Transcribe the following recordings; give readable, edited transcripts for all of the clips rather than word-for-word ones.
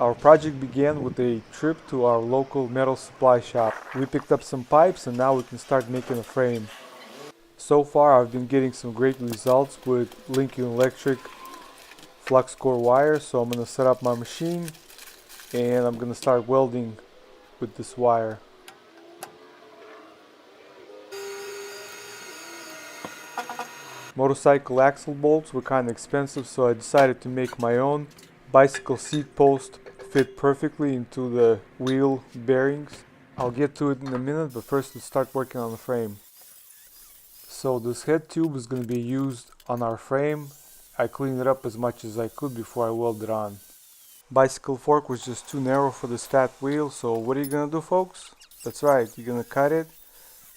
Our project began with a trip to our local metal supply shop. We picked up some pipes and now we can start making a frame. So far I've been getting some great results with Lincoln Electric flux core wire, so I'm going to set up my machine and I'm going to start welding with this wire. Motorcycle axle bolts were kind of expensive, so I decided to make my own. Bicycle seat post fit perfectly into the wheel bearings. I'll get to it in a minute, but first let's start working on the frame. So this head tube is going to be used on our frame. I cleaned it up as much as I could before I welded it on. Bicycle fork was just too narrow for this fat wheel, so what are you going to do, folks? That's right, you're going to cut it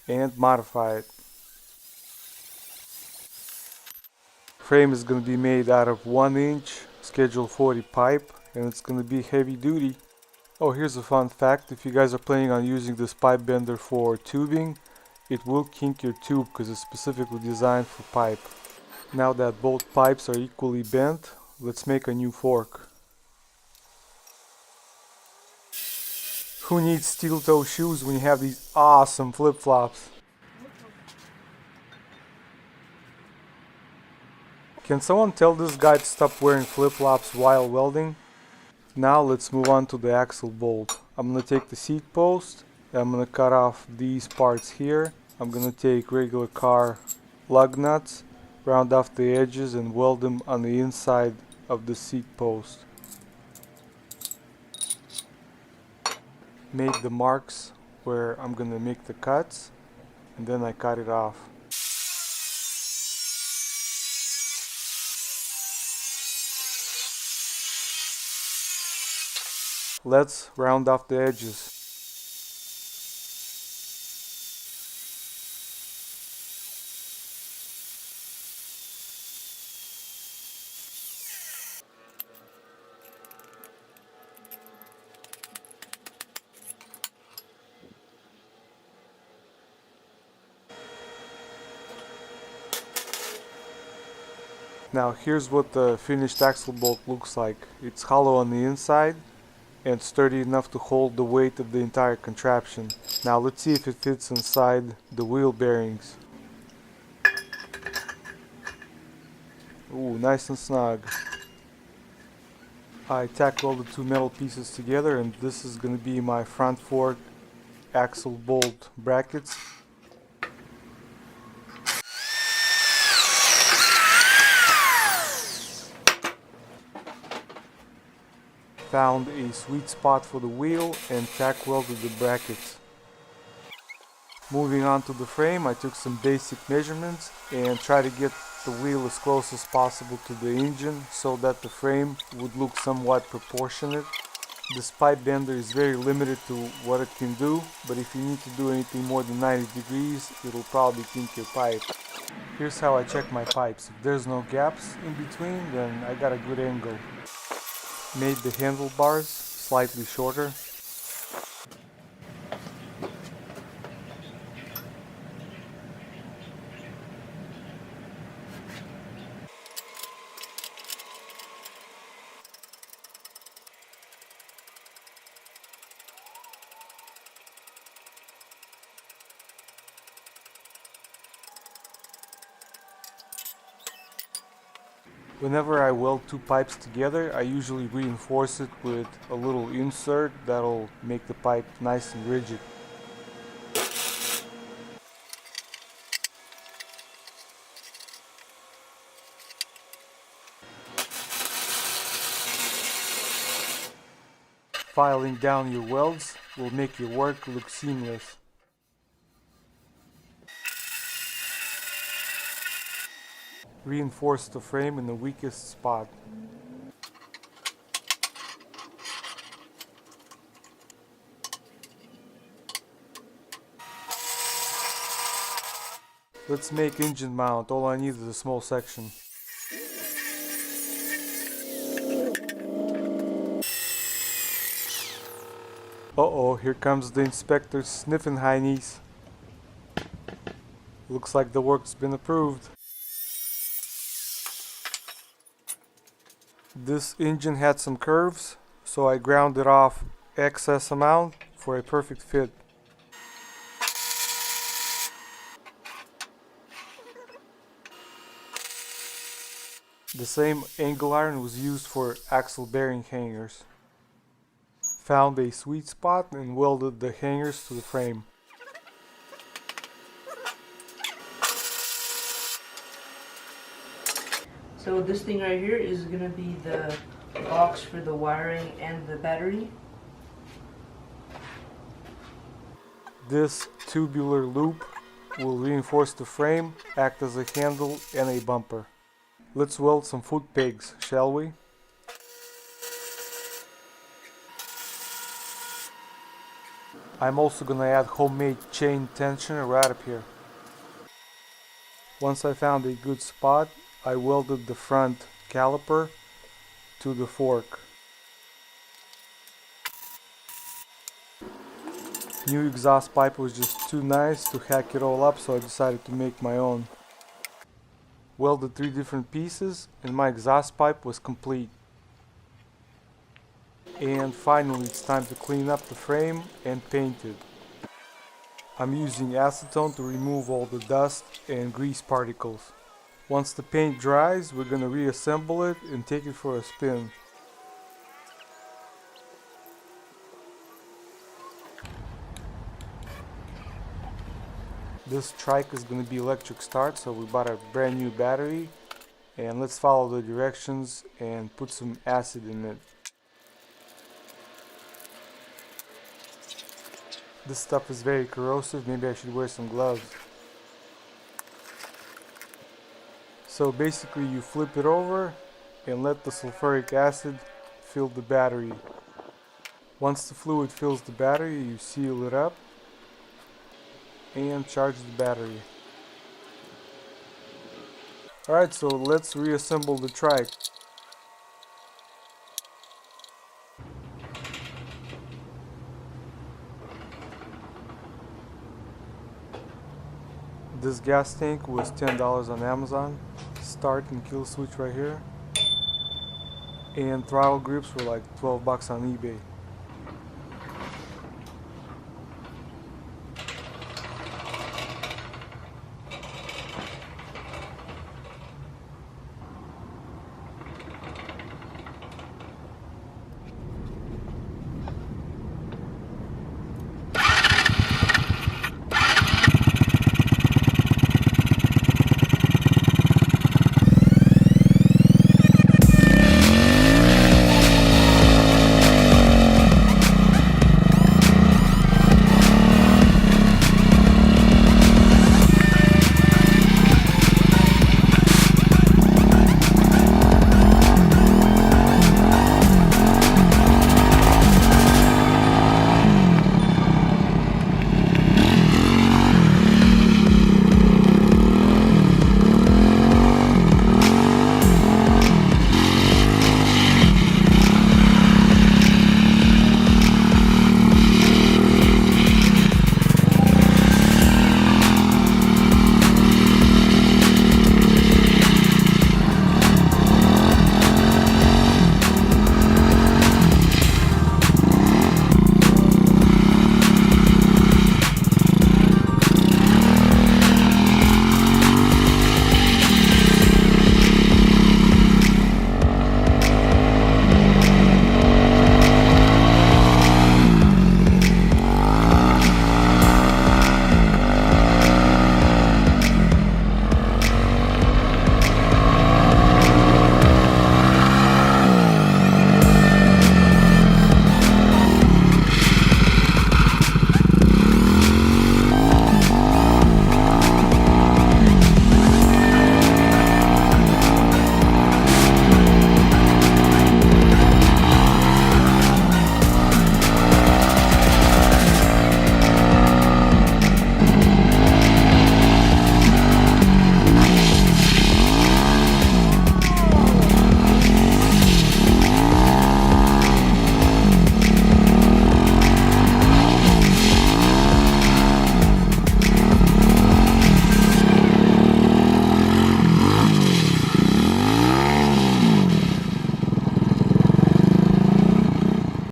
and modify it. Frame is going to be made out of 1-inch schedule 40 pipe, and it's going to be heavy duty. Oh, here's a fun fact: if you guys are planning on using this pipe bender for tubing, it will kink your tube because it's specifically designed for pipe. Now that both pipes are equally bent, let's make a new fork. Who needs steel toe shoes when you have these awesome flip-flops? Can someone tell this guy to stop wearing flip-flops while welding? Now let's move on to the axle bolt. I'm going to take the seat post and I'm going to cut off these parts here. I'm going to take regular car lug nuts, round off the edges and weld them on the inside of the seat post. Make the marks where I'm going to make the cuts and then I cut it off. Let's round off the edges. Now here's what the finished axle bolt looks like. It's hollow on the inside and sturdy enough to hold the weight of the entire contraption. Now let's see if it fits inside the wheel bearings. Ooh, nice and snug. I tack welded two metal pieces together and this is going to be my front fork axle bolt brackets. Found a sweet spot for the wheel and tack welded the brackets. Moving on to the frame, I took some basic measurements and tried to get the wheel as close as possible to the engine so that the frame would look somewhat proportionate. This pipe bender is very limited to what it can do, but if you need to do anything more than 90 degrees, it'll probably kink your pipe. Here's how I check my pipes. If there's no gaps in between, then I got a good angle. Made the handlebars slightly shorter. Whenever I weld two pipes together, I usually reinforce it with a little insert that'll make the pipe nice and rigid. Filing down your welds will make your work look seamless. Reinforce the frame in the weakest spot. Let's make engine mount. All I need is a small section. Uh-oh, here comes the inspector sniffing high knees. Looks like the work's been approved. This engine had some curves, so I grounded off excess amount for a perfect fit. The same angle iron was used for axle bearing hangers. Found a sweet spot and welded the hangers to the frame. So this thing right here is going to be the box for the wiring and the battery. This tubular loop will reinforce the frame, act as a handle and a bumper. Let's weld some foot pegs, shall we? I'm also gonna add homemade chain tensioner right up here. Once I found a good spot, I welded the front caliper to the fork. New exhaust pipe was just too nice to hack it all up, so I decided to make my own. Welded 3 different pieces and my exhaust pipe was complete. And finally it's time to clean up the frame and paint it. I'm using acetone to remove all the dust and grease particles. Once the paint dries, we're gonna reassemble it and take it for a spin. This trike is going to be electric start, so we bought a brand new battery, and let's follow the directions and put some acid in it. This stuff is very corrosive, maybe I should wear some gloves. So basically you flip it over and let the sulfuric acid fill the battery. Once the fluid fills the battery, you seal it up and charge the battery. Alright, so let's reassemble the trike. This gas tank was $10 on Amazon. Start and kill switch right here. And throttle grips were like 12 bucks on eBay.